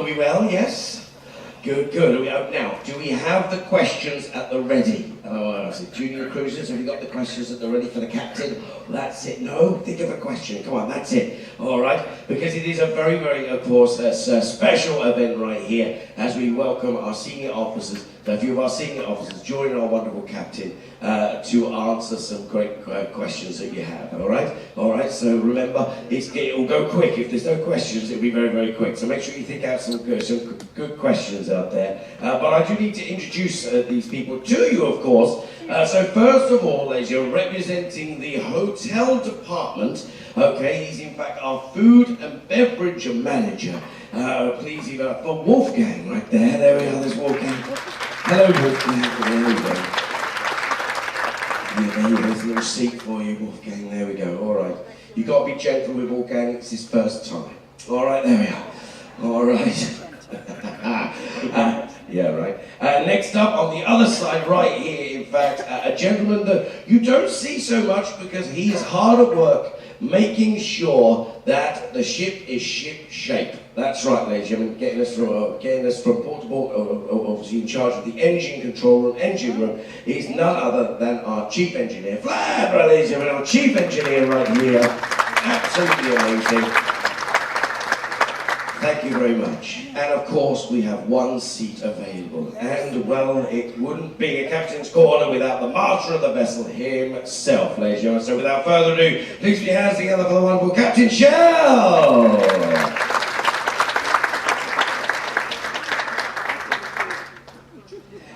Are we well? Yes? Good, good. Now, do we have the questions at the ready? Junior cruisers, have you got the questions at the ready for the captain? That's it. No? Think of a question. Come on, that's it. All right? Because it is a very, very, of course, special event right here as we welcome our senior officers, a few of our senior officers join our wonderful captain to answer some great questions that you have. All right? All right, so remember, it will go quick. If there's no questions, it'll be very, very quick. So make sure you think out some good questions out there. But I do need to introduce these people to you, of course. So first of all, as you're representing the hotel department, okay, he's in fact our food and beverage manager. Please give it up for Wolfgang right there. There we are, there's Wolfgang. Hello, Wolfgang. There we go. Yeah, there's a little seat for you, Wolfgang. There we go. All right. You've got to be gentle with Wolfgang. It's his first time. All right, there we are. All right. Yeah, right. Next up, on the other side, right here, in fact, a gentleman that you don't see so much because he is hard at work making sure that the ship is ship shape. That's right, ladies and gentlemen, getting us from port to port, obviously in charge of the engine control room, engine room, is none other than our chief engineer. Flag, right, ladies and gentlemen, our chief engineer right here. Absolutely amazing. Thank you very much. And of course, we have one seat available. And well, it wouldn't be a captain's corner without the master of the vessel himself, ladies and gentlemen. So without further ado, please put your hands together for the wonderful Captain Shell!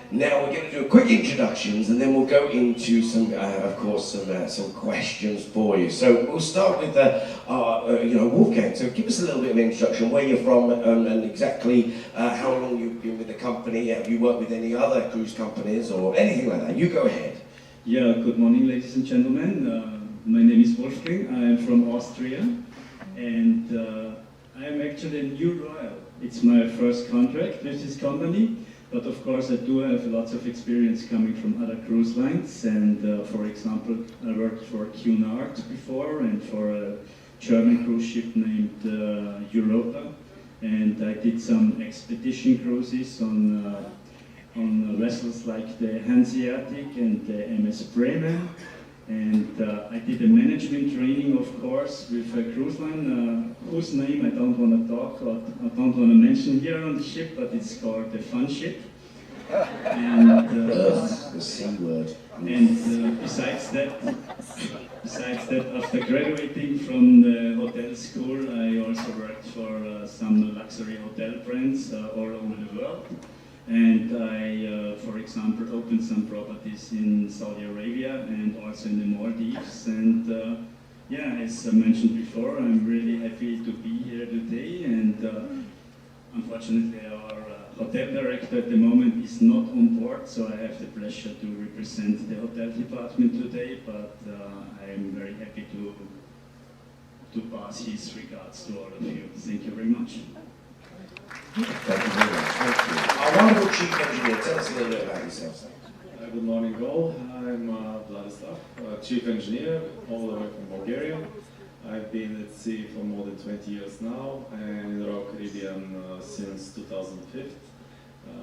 Now we're going to do a quick introductions and then we'll go into some, of course, some questions for you. So we'll start with, Wolfgang. So give us a little bit of introduction, where you're from and exactly how long you've been with the company. Have you worked with any other cruise companies or anything like that? You go ahead. Yeah, good morning, ladies and gentlemen. My name is Wolfgang. I am from Austria and I am actually a new royal. It's my first contract with this company. But of course, I do have lots of experience coming from other cruise lines. And for example, I worked for Cunard before and for a German cruise ship named Europa. And I did some expedition cruises on vessels like the Hanseatic and the MS Bremen. And I did a management training, of course, with a cruise line whose name I don't want to talk or I don't want to mention here on the ship, but it's called the Fun Ship. And the C word. And besides that, after graduating from the hotel school, I also worked for some luxury hotel brands all over the world. And I, for example, opened some properties in Saudi Arabia and also in the Maldives. And yeah, as I mentioned before, I'm really happy to be here today. And unfortunately, our hotel director at the moment is not on board, so I have the pleasure to represent the hotel department today. But I am very happy to pass his regards to all of you. Thank you very much. Thank you very much. Thank you. Our wonderful chief engineer, tell us a little bit about yourself. Good morning, all. I'm Vladislav, chief engineer, all the way from Bulgaria. I've been at sea for more than 20 years now, and in the Royal Caribbean since 2005.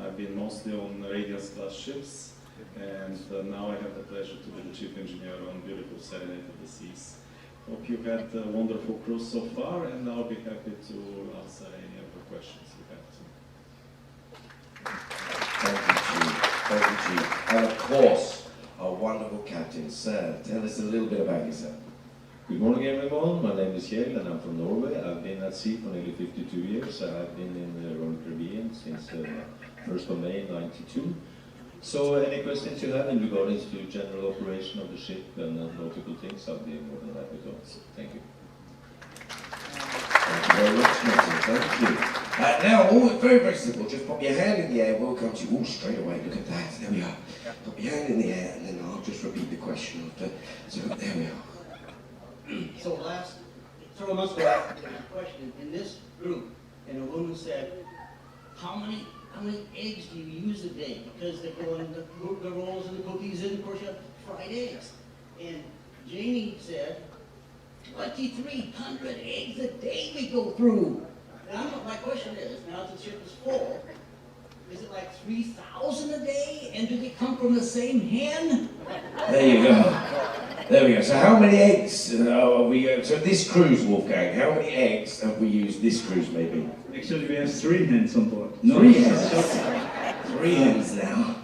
I've been mostly on Radiance class ships, and now I have the pleasure to be the chief engineer on beautiful Serenade of the Seas. Hope you had a wonderful cruise so far, and I'll be happy to answer any of the questions you have. Thank you, Chief. Thank you, Chief. And of course, our wonderful captain, sir. Tell us a little bit about yourself. Good morning, everyone. My name is Kjell and I'm from Norway. I've been at sea for nearly 52 years. I've been in the Royal Caribbean since 1st of May 92. So any questions you have in regards to general operation of the ship and nautical things, I'll be more than happy to answer. Thank you. Thank you very much, Martin. Thank you. Now, very, very simple. Just pop your hand in the air. We'll come to you all straight away. Look at that. There we are. Pop your hand in the air, and then I'll just repeat the question. So there we are. So several months ago, I asked a question in this group, and a woman said, how many eggs do you use a day? Because they go in the rolls and the cookies and of course you have fried eggs. And Janie said, 2,300 eggs a day we go through. Now, my question is, now that the ship is full, is it like 3,000 a day? And do they come from the same hen? There you go. There we go. So how many eggs are we, so this cruise, Wolfgang, how many eggs have we used this cruise maybe? Actually, we have 3 hens on board. Three hens? 3 hens now.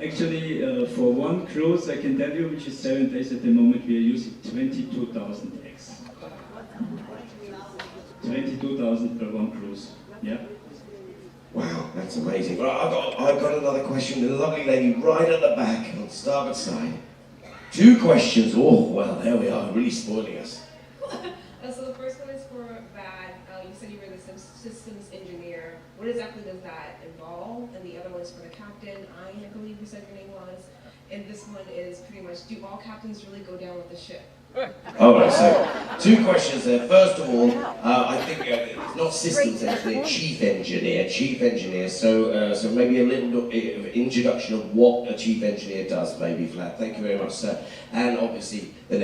Actually, for one cruise, I can tell you, which is 7 days at the moment, we are using 22,000 eggs. 22,000 per one cruise. Yeah. Wow, that's amazing. Right, I've got another question. The lovely lady right at the back on the starboard side. 2 questions. Oh, well, there we are, really spoiling us. So the first one is for Vad. You said you were the systems engineer. What exactly does that involve? And the other one is for the captain. I believe you said your name was. And this one is pretty much, do all captains really go down with the ship? All right, so 2 questions there. First of all, I think it's not systems engineer, chief engineer. So maybe a little bit of introduction of what a chief engineer does, maybe, Vlad. Thank you very much, sir. And obviously, the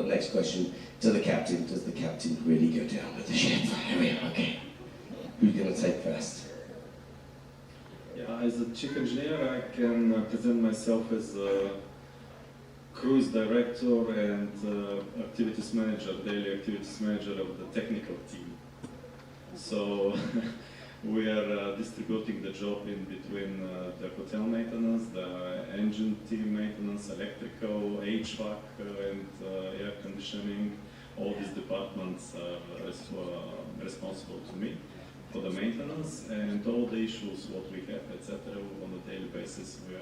next question to the captain: does the captain really go down with the ship? Here we are. Okay. Who's going to take first? Yeah, as a chief engineer, I can present myself as a cruise director and activities manager, daily activities manager of the technical team. So we are distributing the job in between the hotel maintenance, the engine team maintenance, electrical, HVAC, and air conditioning. All these departments are responsible to me for the maintenance and all the issues what we have, etc. On a daily basis we are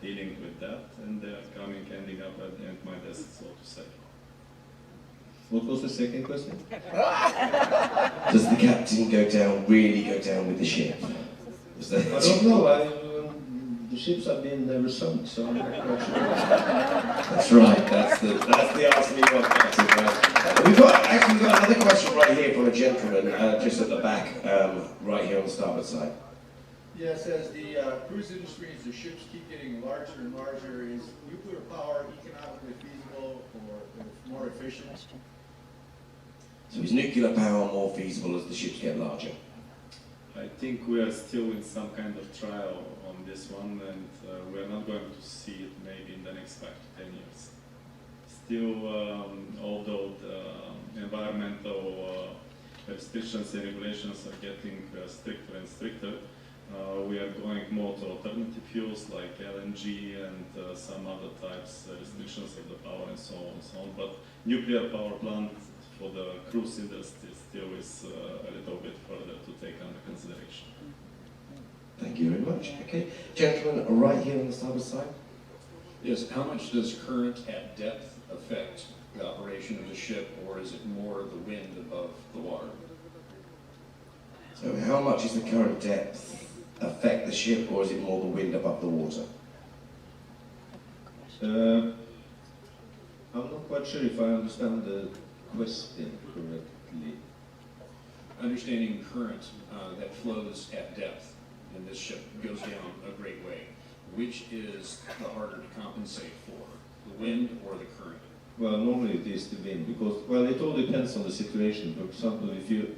dealing with that, and they are ending up at my desk, so to say. What was the second question? Does the captain really go down with the ship? I don't know. The ships have been never sunk, so I'm not quite sure. That's right. That's the answer we want, Captain. Right. We've got another question right here from a gentleman just at the back, right here on the starboard side. Yes, as the cruise industry, as the ships keep getting larger and larger, is nuclear power economically feasible or more efficient? So is nuclear power more feasible as the ships get larger? I think we are still in some kind of trial on this one, and we are not going to see it maybe in the next 5 to 10 years. Still, although the environmental restrictions and regulations are getting stricter and stricter, we are going more to alternative fuels like LNG and some other types, restrictions of the power and so on and so on. But nuclear power plant for the cruise industry still is a little bit further to take under consideration. Thank you very much. Okay, gentlemen, right here on the starboard side. Yes, how much does current at depth affect the operation of the ship, or is it more the wind above the water? So how much is the current depth affect the ship, or is it more the wind above the water? I'm not quite sure if I understand the question correctly. Understanding current that flows at depth, and this ship goes down a great way, which is the harder to compensate for, the wind or the current? Well, normally it is the wind, because, well, it all depends on the situation. For example, if you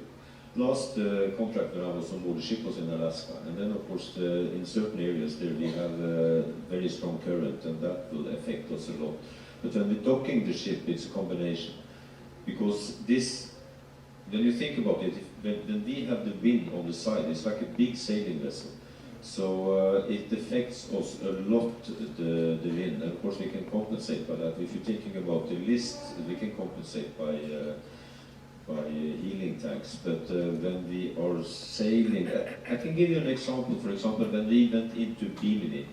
last contract when I was on board the ship was in Alaska, and then of course in certain areas there we have very strong current, and that will affect us a lot. But when we're docking the ship, it's a combination, because this, when you think about it, when we have the wind on the side, it's like a big sailing vessel. So it affects us a lot, the wind, and of course we can compensate by that. If you're thinking about the list, we can compensate by healing tanks. But when we are sailing, I can give you an example. For example, when we went into Bimini,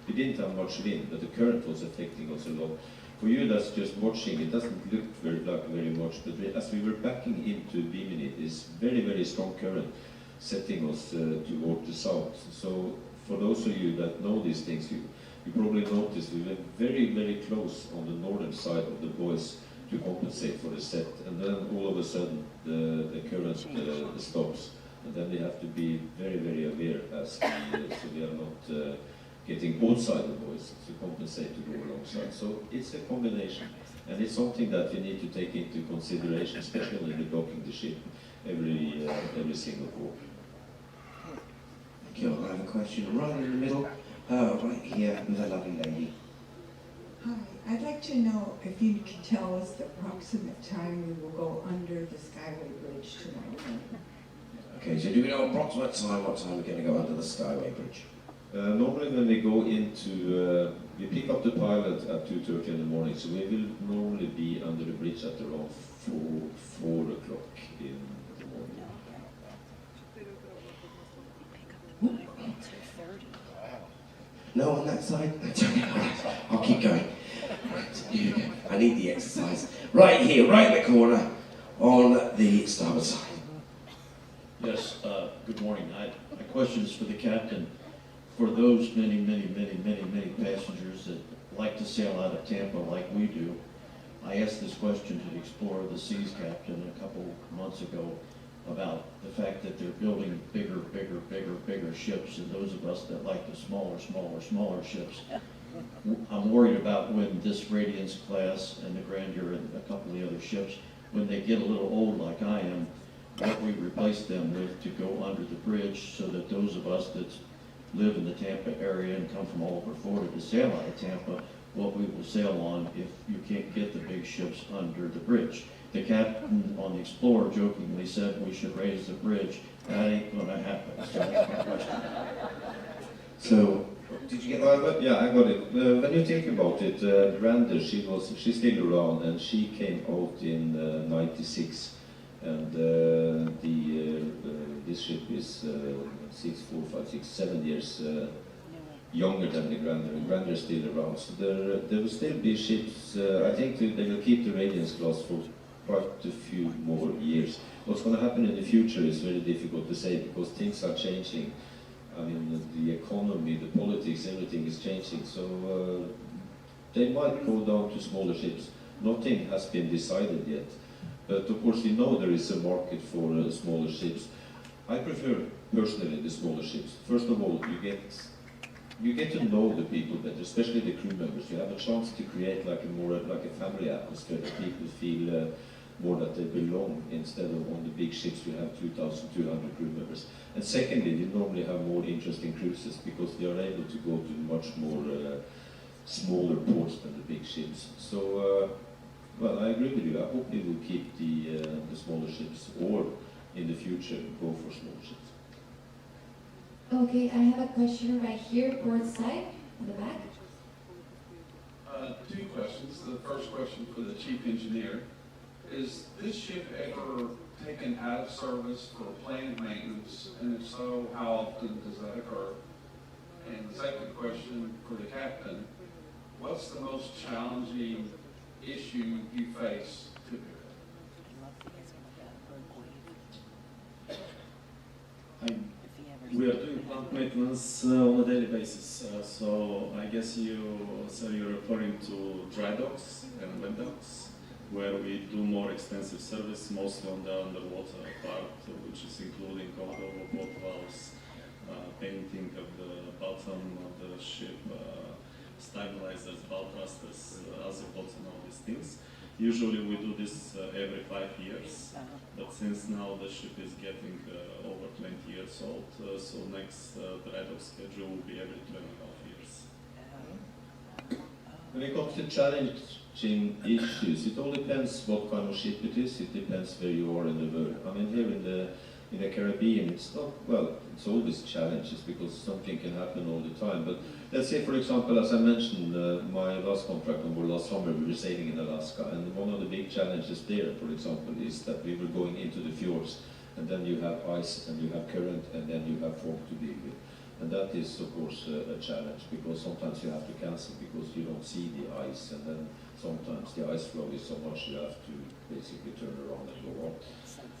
we didn't have much wind, but the current was affecting us a lot. For you that's just watching, it doesn't look very much, but as we were backing into Bimini, it's very, very strong current setting us toward the south. So for those of you that know these things, you probably noticed we were very, very close on the northern side of the buoys to compensate for the set, and then all of a sudden the current stops, and then we have to be very, very aware as so we are not getting both sides of the buoys to compensate to go alongside. So it's a combination. And it's something that we need to take into consideration, especially when we're docking the ship every single quarter. Thank you. I have a question right in the middle, right here with a lovely lady. Hi, I'd like to know if you can tell us the approximate time we will go under the Skyway Bridge tonight. Okay, so do we know approximate time, what time we're going to go under the Skyway Bridge? Normally when we go into, we pick up the pilot at 2:30 in the morning, so we will normally be under the bridge at around 4 o'clock in the morning. No on that side? I'll keep going. I need the exercise. Right here, right in the corner, on the starboard side. Yes, good morning. My question is for the captain. For those many passengers that like to sail out of Tampa like we do, I asked this question to the Explorer of the Seas captain a couple months ago about the fact that they're building bigger ships, and those of us that like the smaller ships. I'm worried about when this Radiance class and the Grandeur and a couple of the other ships, when they get a little old like I am, what we replace them with to go under the bridge, so that those of us that live in the Tampa area and come from all over Florida to sail out of Tampa, what we will sail on if you can't get the big ships under the bridge. The captain on the Explorer jokingly said we should raise the bridge. That ain't gonna happen. So that's my question. So, did you get that? Yeah, I got it. When you think about it, Grandeur, she's still around, and she came out in '96, and this ship is 7 years younger than the Grandeur, and Grandeur is still around. So there will still be ships. I think they will keep the Radiance class for quite a few more years. What's going to happen in the future is very difficult to say, because things are changing. I mean, the economy, the politics, everything is changing. So they might go down to smaller ships. Nothing has been decided yet. But of course, we know there is a market for smaller ships. I prefer personally the smaller ships. First of all, you get to know the people better, especially the crew members. You have a chance to create like a family atmosphere, that people feel more that they belong, instead of on the big ships we have 2,200 crew members. And secondly, you normally have more interesting cruises, because they are able to go to much more smaller ports than the big ships. So, well, I agree with you. I hope we will keep the smaller ships, or in the future go for smaller ships. Okay, I have a question right here, port side, in the back. Two questions. The first question for the chief engineer. Is this ship ever taken out of service for planned maintenance? And if so, how often does that occur? And the second question for the captain, what's the most challenging issue you face typically? We are doing plant maintenance on a daily basis. So I guess you're referring to dry docks and wet docks, where we do more extensive service, mostly on the underwater part, which is including overhaul boat valves, painting of the bottom of the ship, stabilizers, bow thrusters, azimuths, and all these things. Usually we do this every 5 years, but since now the ship is getting over 20 years old, so next dry dock schedule will be every 2.5 years. When it comes to challenging issues, it all depends what kind of ship it is. It depends where you are in the world. I mean, here in the Caribbean, it's not, well, it's always challenges, because something can happen all the time. But let's say, for example, as I mentioned, my last contract on board last summer, we were sailing in Alaska, and one of the big challenges there, for example, is that we were going into the fjords, and then you have ice, and you have current, and then you have fog to deal with. And that is, of course, a challenge, because sometimes you have to cancel because you don't see the ice, and then sometimes the ice flow is so much you have to basically turn around and go on.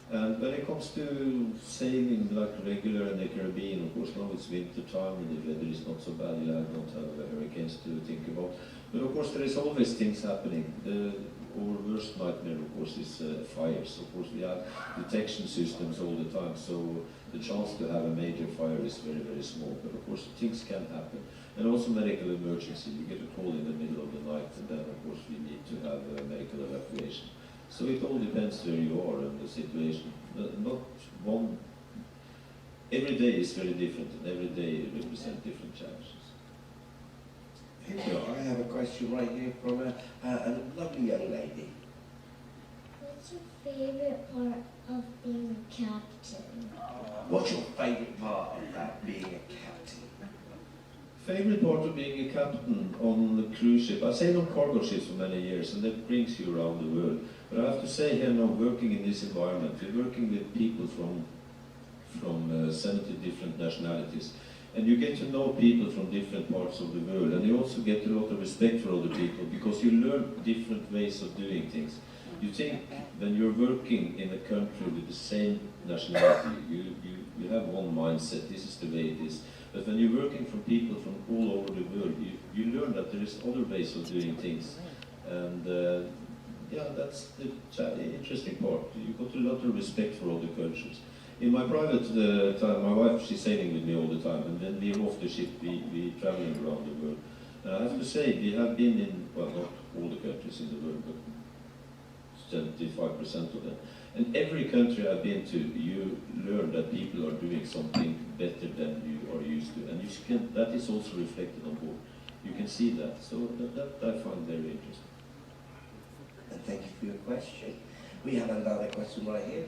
And when it comes to sailing like regular in the Caribbean, of course now it's winter time and the weather is not so bad, you don't have hurricanes to think about. But of course there is always things happening. Our worst nightmare, of course, is fires. Of course we have detection systems all the time, so the chance to have a major fire is very small. But of course things can happen. And also medical emergency. You get a call in the middle of the night, and then of course we need to have medical for evacuation. So it all depends where you are and the situation. Not one. Every day is very different, and every day represents different challenges. Thank you. I have a question right here from a lovely young lady. What's your favorite part of being a captain? What's your favourite part about being a captain? Favorite part of being a captain on the cruise ship? I sailed on cargo ships for many years, and that brings you around the world. But I have to say here now, working in this environment, we're working with people from 70 different nationalities. And you get to know people from different parts of the world, and you also get a lot of respect for other people, because you learn different ways of doing things. You think when you're working in a country with the same nationality, you have one mindset, this is the way it is. But when you're working from people from all over the world, you learn that there is other ways of doing things. And yeah, that's the interesting part. You got a lot of respect for other cultures. In my private time, my wife, she's sailing with me all the time, and when we're off the ship, we traveling around the world. And I have to say, we have been in, well, not all the countries in the world, but 75% of them. And every country I've been to, you learn that people are doing something better than you are used to. And that is also reflected on board. You can see that. So that I find very interesting. And thank you for your question. We have another question right here.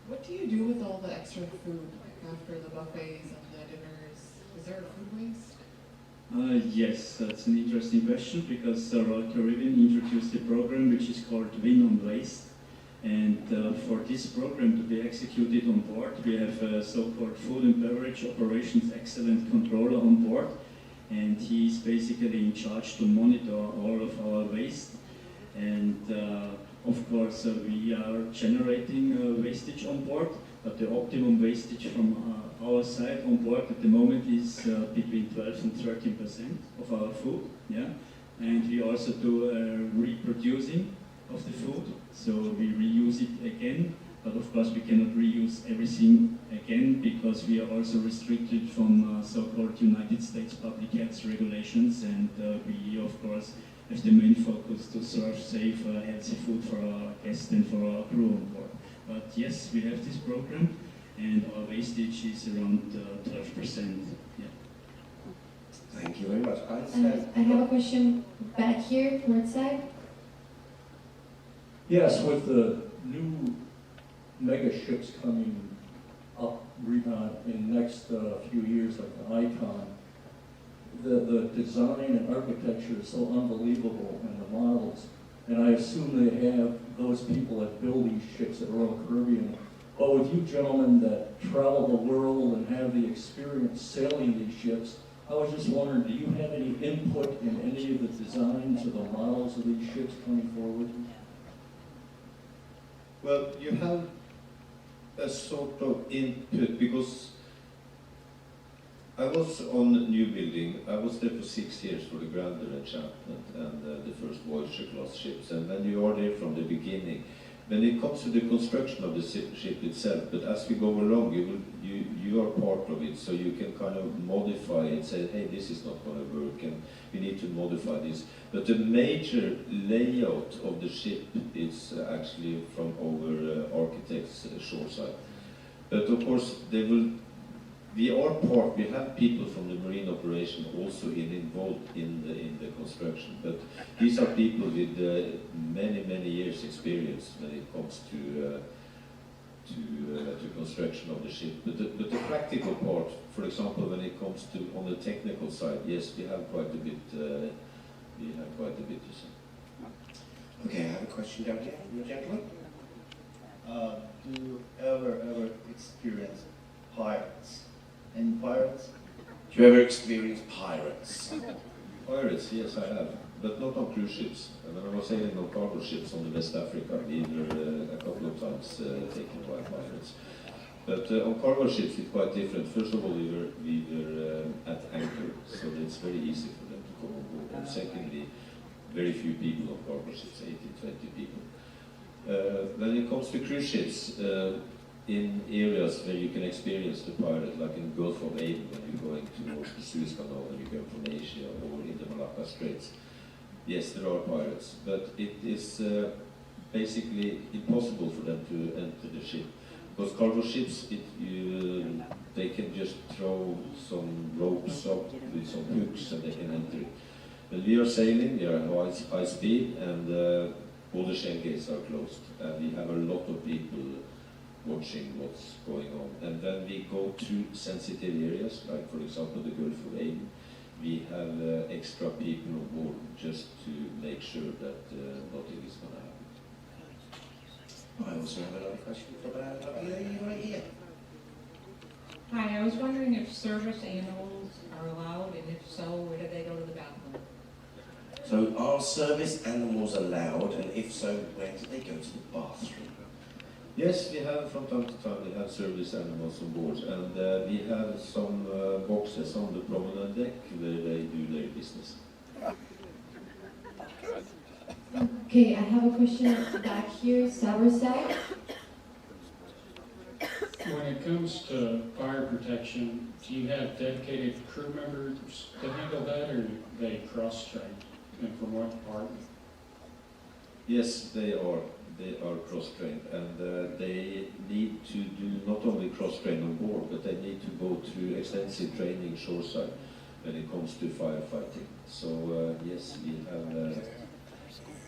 What do you do with all the extra food, like after the buffets and the dinners? Is there food waste? Yes, that's an interesting question, because Royal Caribbean introduced a program which is called Win on Waste. And for this program to be executed on board, we have a so-called Food and Beverage Operations Excellent Controller on board. And he's basically in charge to monitor all of our waste. And of course, we are generating wastage on board, but the optimum wastage from our side on board at the moment is between 12 and 13% of our food. Yeah, and we also do reproducing of the food, so we reuse it again. But of course, we cannot reuse everything again, because we are also restricted from so-called United States public health regulations, and we of course have the main focus to serve safe, healthy food for our guests and for our crew on board. But yes, we have this program, and our wastage is around 12%. Yeah. Thank you very much. I have a question back here, port side. Yes, with the new mega ships coming up in the next few years, like the Icon, the design and architecture is so unbelievable, and the models. And I assume they have those people that build these ships at Royal Caribbean. But with you gentlemen that travel the world and have the experience sailing these ships, I was just wondering, do you have any input in any of the designs or the models of these ships coming forward? Well, you have a sort of input, because I was on new building. I was there for 6 years for the Grandeur Enchantment and the first Voyager class ships. And then you are there from the beginning. When it comes to the construction of the ship itself, but as we go along, you are part of it, so you can kind of modify it, say, hey, this is not going to work, and we need to modify this. But the major layout of the ship is actually from our architect's shoreside. But of course, we have people from the marine operation also involved in the construction, but these are people with many years experience when it comes to construction of the ship. But the practical part, for example, when it comes to on the technical side, yes, we have quite a bit. To say. Okay, I have a question down here from the gentleman. Do you ever experience pirates? Any pirates? Do you ever experience pirates? Pirates, yes, I have, but not on cruise ships. When I was sailing on cargo ships on the West Africa, we were a couple of times taken by pirates. But on cargo ships, it's quite different. First of all, we were at anchor, so it's very easy for them to come on board. And secondly, very few people on cargo ships, 18, 20 people. When it comes to cruise ships, in areas where you can experience the pirate, like in the Gulf of Aden when you're going towards the Suez Canal when you come from Asia, or in the Malacca Straits, Yes, there are pirates, but it is basically impossible for them to enter the ship. Because cargo ships, they can just throw some ropes up with some hooks and they can enter it. When we are sailing, we are high speed and all the shell gates are closed. And we have a lot of people watching what's going on. And when we go to sensitive areas, like for example the Gulf of Aden, we have extra people on board just to make sure that nothing is going to happen. I also have another question for the lovely lady right here. Hi, I was wondering if service animals are allowed, and if so, where do they go to the bathroom? So are service animals allowed, and if so, where do they go to the bathroom? Yes, we have from time to time, we have service animals on board, and we have some boxes on the promenade deck where they do their business. Okay, I have a question back here, Sour side. When it comes to fire protection, do you have dedicated crew members to handle that, or do they cross-train? And from what department? Yes, they are. They are cross-trained, and they need to do not only cross-train on board, but they need to go through extensive training shoreside when it comes to firefighting. So yes,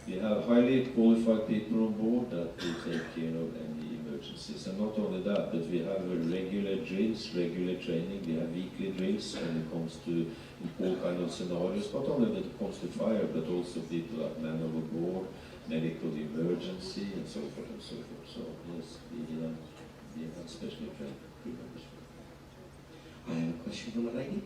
we have highly qualified people on board that will take care of any emergencies. And not only that, but we have regular drills, regular training. We have weekly drills when it comes to all kinds of scenarios, not only when it comes to fire, but also people like man overboard, medical emergency, and so forth and so forth. So yes, we have specially trained crew members. I have a question from a lady.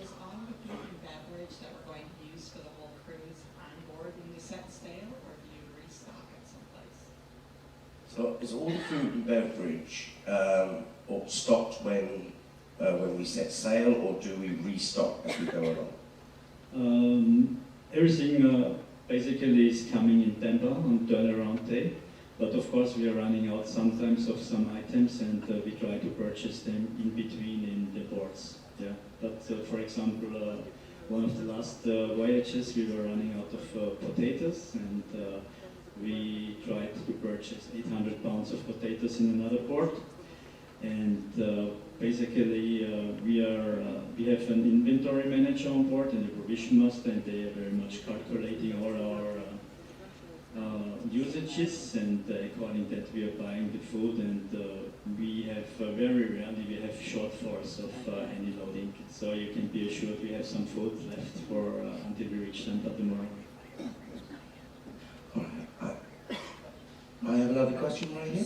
Is all the food and beverage that we're going to use for the whole cruise on board when we set sail, or do you restock it someplace? So is all the food and beverage or stocked when we set sail, or do we restock as we go along? Everything basically is coming in Tampa on turnaround day, but of course we are running out sometimes of some items, and we try to purchase them in between in the ports. Yeah, but for example, one of the last voyages we were running out of potatoes, and we tried to purchase 800 pounds of potatoes in another port. And basically, we have an inventory manager on board and a provision master, and they are very much calculating all our usages, and according that we are buying the food, and we have very rarely we have shortfalls of any loading. So you can be assured we have some food left for until we reach Tampa tomorrow. All right. I have another question right here.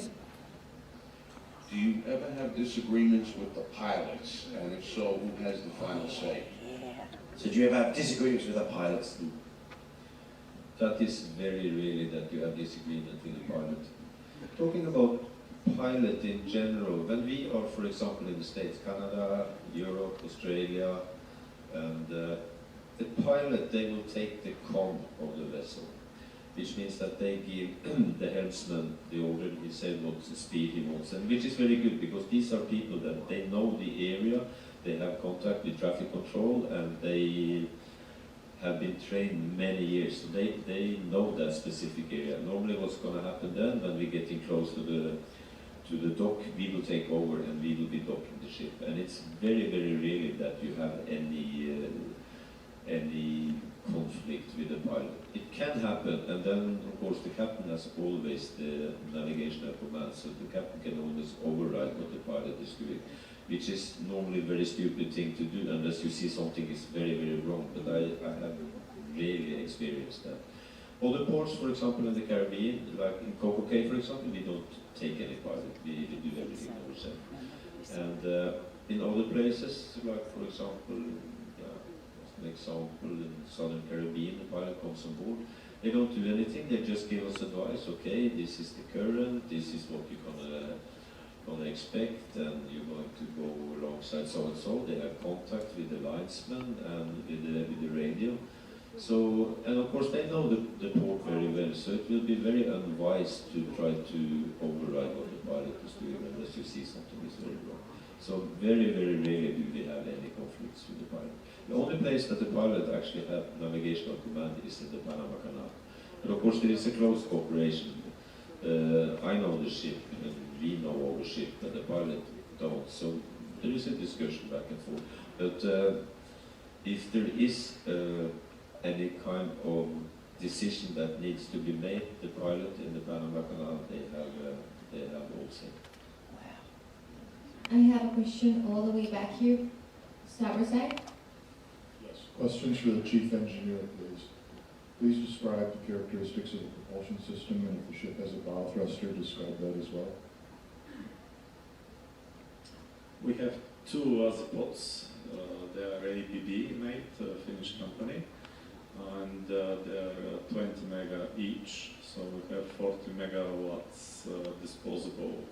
Do you ever have disagreements with the pilots, and if so, who has the final say? So do you ever have disagreements with the pilots? That is very rarely that you have disagreement with the pilot. Talking about pilot in general, when we are, for example, in the States, Canada, Europe, Australia, and the pilot, they will take the comm of the vessel, which means that they give the helmsman the order. He said what speed he wants, and which is very good, because these are people that they know the area, they have contact with traffic control, and they have been trained many years, so they know that specific area. Normally what's going to happen then, when we're getting close to the dock, we will take over and we will be docking the ship. And it's very, very rarely that you have any conflict with the pilot. It can happen, and then of course the captain has always the navigation at command, so the captain can always override what the pilot is doing, which is normally a very stupid thing to do unless you see something is very, very wrong, but I have rarely experienced that. Other ports, for example, in the Caribbean, like in Coco Cay, for example, we don't take any pilot, we do everything ourselves. And in other places, like for example, as an example, in Southern Caribbean, the pilot comes on board, they don't do anything, they just give us advice, okay, this is the current, this is what you're gonna expect, and you're going to go alongside so and so. They have contact with the linesman and with the radio. So, and of course they know the port very well, so it will be very unwise to try to override what the pilot is doing unless you see something is very wrong. So very, very rarely do we have any conflicts with the pilot. The only place that the pilot actually have navigational command is in the Panama Canal. But of course there is a close cooperation. I know the ship and we know our ship, but the pilot don't. So there is a discussion back and forth. But if there is any kind of decision that needs to be made, the pilot in the Panama Canal, they have all say. I have a question all the way back here, starboard side. Yes. Questions for the chief engineer, please. Please describe the characteristics of the propulsion system, and if the ship has a bow thruster, describe that as well. We have two azipods. They are ABB made, Finnish company, and they are 20 mega each. So we have 40 megawatts disposable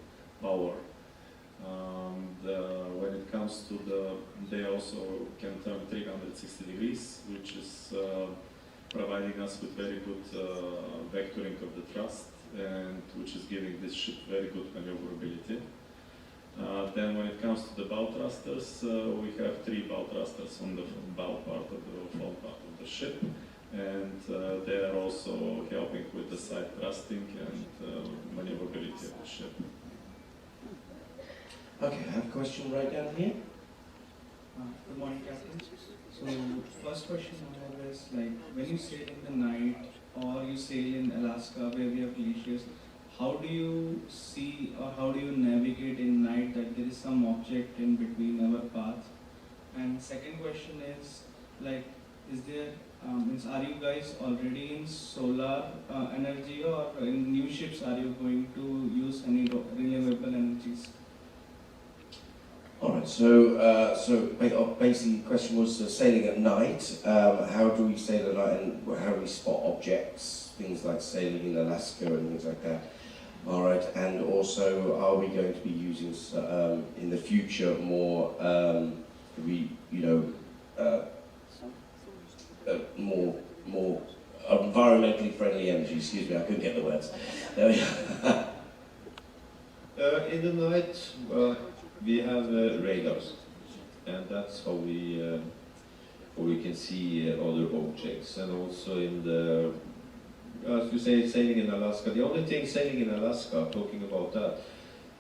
power. When it comes to they also can turn 360 degrees, which is providing us with very good vectoring of the thrust, and which is giving this ship very good maneuverability. Then when it comes to the bow thrusters, we have 3 bow thrusters on the bow part of the front part of the ship, and they are also helping with the side thrusting and maneuverability of the ship. Okay, I have a question right down here. Good morning, Captain. So, first question I have is, like, when you sail in the night or you sail in Alaska where we have glaciers, how do you see or how do you navigate in night that there is some object in between our paths? And second question is, like, is there, are you guys already in solar energy, or in new ships are you going to use any renewable energies? All right, so basically the question was sailing at night. How do we sail at night, and how do we spot objects, things like sailing in Alaska and things like that? All right, and also, are we going to be using in the future more, more environmentally friendly energy? Excuse me, I couldn't get the words. There we go. In the night, we have radars, and that's how we can see other objects. And also in the, as you say, sailing in Alaska. The only thing sailing in Alaska, talking about that,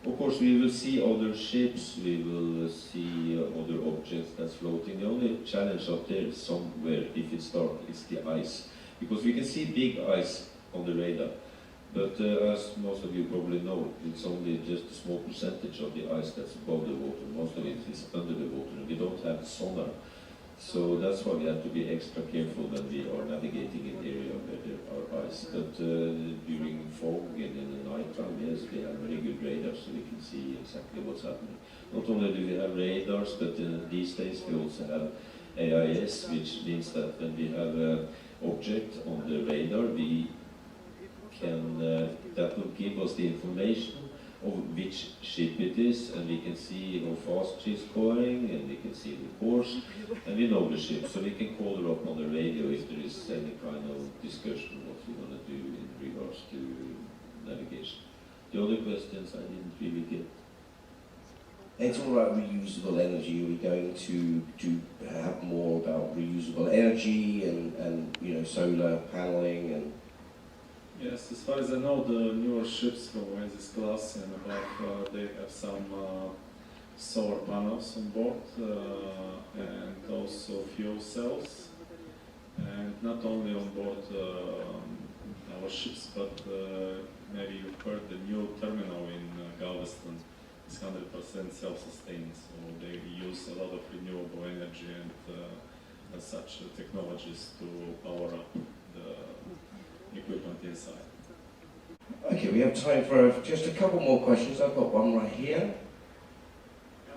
of course we will see other ships, we will see other objects that's floating. The only challenge out there is somewhere, if it's dark, is the ice. Because we can see big ice on the radar. But as most of you probably know, it's only just a small percentage of the ice that's above the water. Most of it is under the water, and we don't have sonar. So that's why we have to be extra careful when we are navigating in the area where there are ice. But during fog and in the night time, yes, we have very good radars, so we can see exactly what's happening. Not only do we have radars, but these days we also have AIS, which means that when we have an object on the radar, we can, that will give us the information of which ship it is, and we can see how fast she's going, and we can see the course, and we know the ship, so we can call her up on the radio if there is any kind of discussion what we want to do in regards to navigation. The other questions I didn't really get. It's all about reusable energy. Are we going to have more about reusable energy and solar paneling and? Yes, as far as I know, the newer ships from Oasis class and above, they have some solar panels on board and also fuel cells. And not only on board our ships, but maybe you've heard the new terminal in Galveston is 100% self-sustained. So they use a lot of renewable energy and such technologies to power up the equipment inside. Okay, we have time for just a couple more questions. I've got one right here.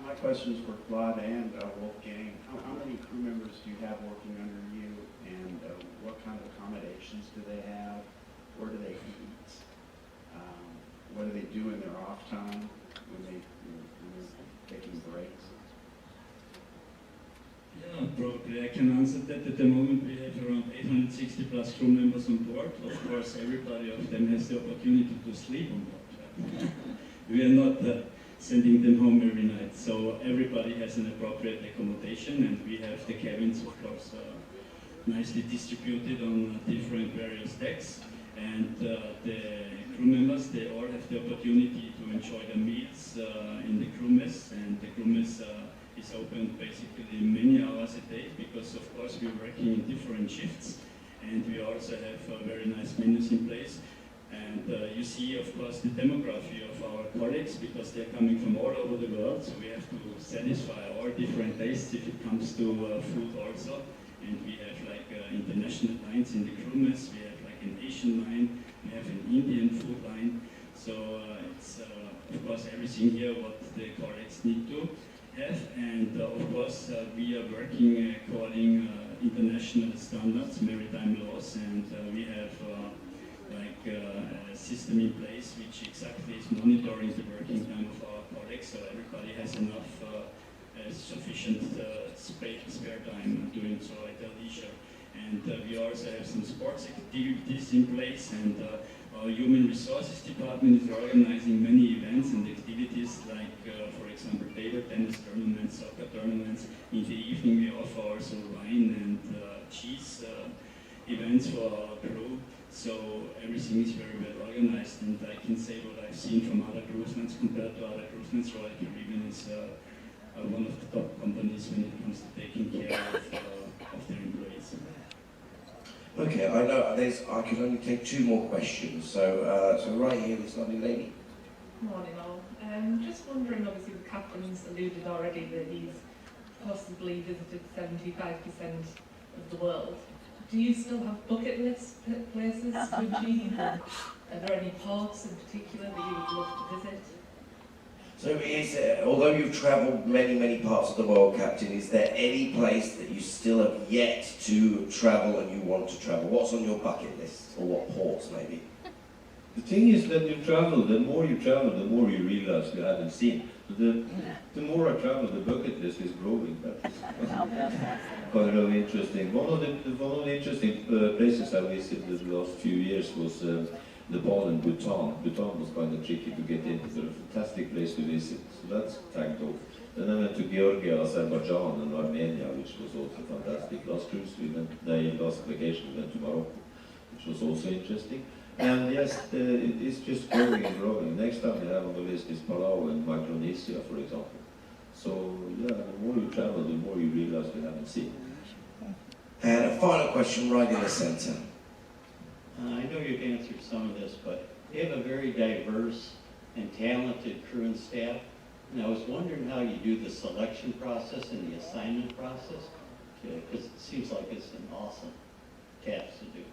My question is for Claude and Wolfgang. How many crew members do you have working under you, and what kind of accommodations do they have? Where do they eat? What do they do in their off time when they're taking breaks? Yeah, probably I can answer that. At the moment we have around 860 plus crew members on board. Of course, everybody of them has the opportunity to sleep on board. We are not sending them home every night. So everybody has an appropriate accommodation, and we have the cabins, of course, nicely distributed on different various decks. And the crew members, they all have the opportunity to enjoy their meals in the crew mess, and the crew mess is open basically many hours a day, because of course we're working in different shifts, and we also have very nice menus in place. And you see, of course, the demography of our colleagues, because they're coming from all over the world, so we have to satisfy all different tastes if it comes to food also. And we have like international lines in the crew mess, we have like an Asian line, we have an Indian food line. So it's of course everything here what the colleagues need to have. And of course we are working according international standards, maritime laws, and we have like a system in place which exactly is monitoring the working time of our colleagues, so everybody has enough sufficient spare time doing so at their leisure. And we also have some sports activities in place, and our human resources department is organizing many events and activities like, for example, table tennis tournaments, soccer tournaments. In the evening we offer also wine and cheese events for our crew. So everything is very well organized, and I can say what I've seen from other cruise lines compared to other cruise lines. Royal Caribbean is one of the top companies when it comes to taking care of their employees. Okay, I know I can only take 2 more questions. So, so right here, this lovely lady. Morning all. Just wondering, obviously the captain's alluded already that he's possibly visited 75% of the world. Do you still have bucket list places to achieve? Are there any ports in particular that you would love to visit? So although you've travelled many parts of the world, Captain, is there any place that you still have yet to travel and you want to travel? What's on your bucket list? Or what ports, maybe? The thing is that you travel, the more you travel, the more you realize you haven't seen. The more I travel, the bucket list is growing. That is quite really interesting. One of the interesting places I visited the last few years was Nepal and Bhutan. Bhutan was kind of tricky to get into, but a fantastic place to visit. So that's tagged off. Then I went to Georgia, Azerbaijan, and Armenia, which was also fantastic. Last vacation we went to Morocco, which was also interesting. And yes, it is just growing and growing. Next time we have on the list is Palau and Micronesia, for example. So yeah, the more you travel, the more you realize you haven't seen. And a final question right in the centre. I know you've answered some of this, but you have a very diverse and talented crew and staff. And I was wondering how you do the selection process and the assignment process, because it seems like it's an awesome task to do.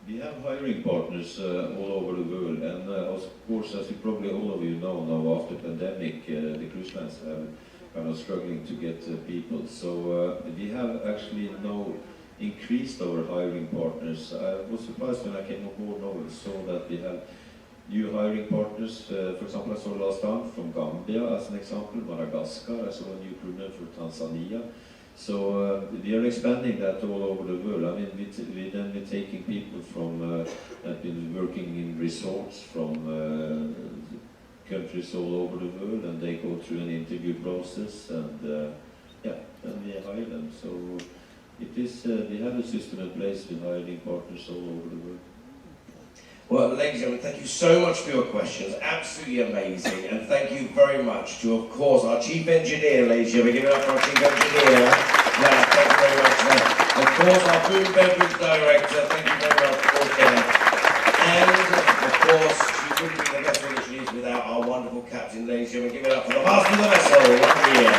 We have hiring partners all over the world, and of course, as you probably all of you know now, after pandemic, the cruise lines are kind of struggling to get people. So we have actually now increased our hiring partners. I was surprised when I came on board now and saw that we have new hiring partners. For example, I saw last time from Gambia as an example, Madagascar. I saw a new crewman for Tanzania. So we are expanding that all over the world. I mean, we then be taking people from that been working in resorts from countries all over the world, and they go through an interview process, and yeah, then we hire them. So it is we have a system in place with hiring partners all over the world. Well, ladies and gentlemen, thank you so much for your questions. Absolutely amazing. And thank you very much to, of course, our Chief Engineer, ladies and gentlemen. Give it up for our Chief Engineer. Yeah, thank you very much. Of course, our Food and Beverage Director. Thank you very much for that. And, of course, she wouldn't be the best one that she is without our wonderful captain, ladies and gentlemen. Give it up for the master of the vessel. 1 year.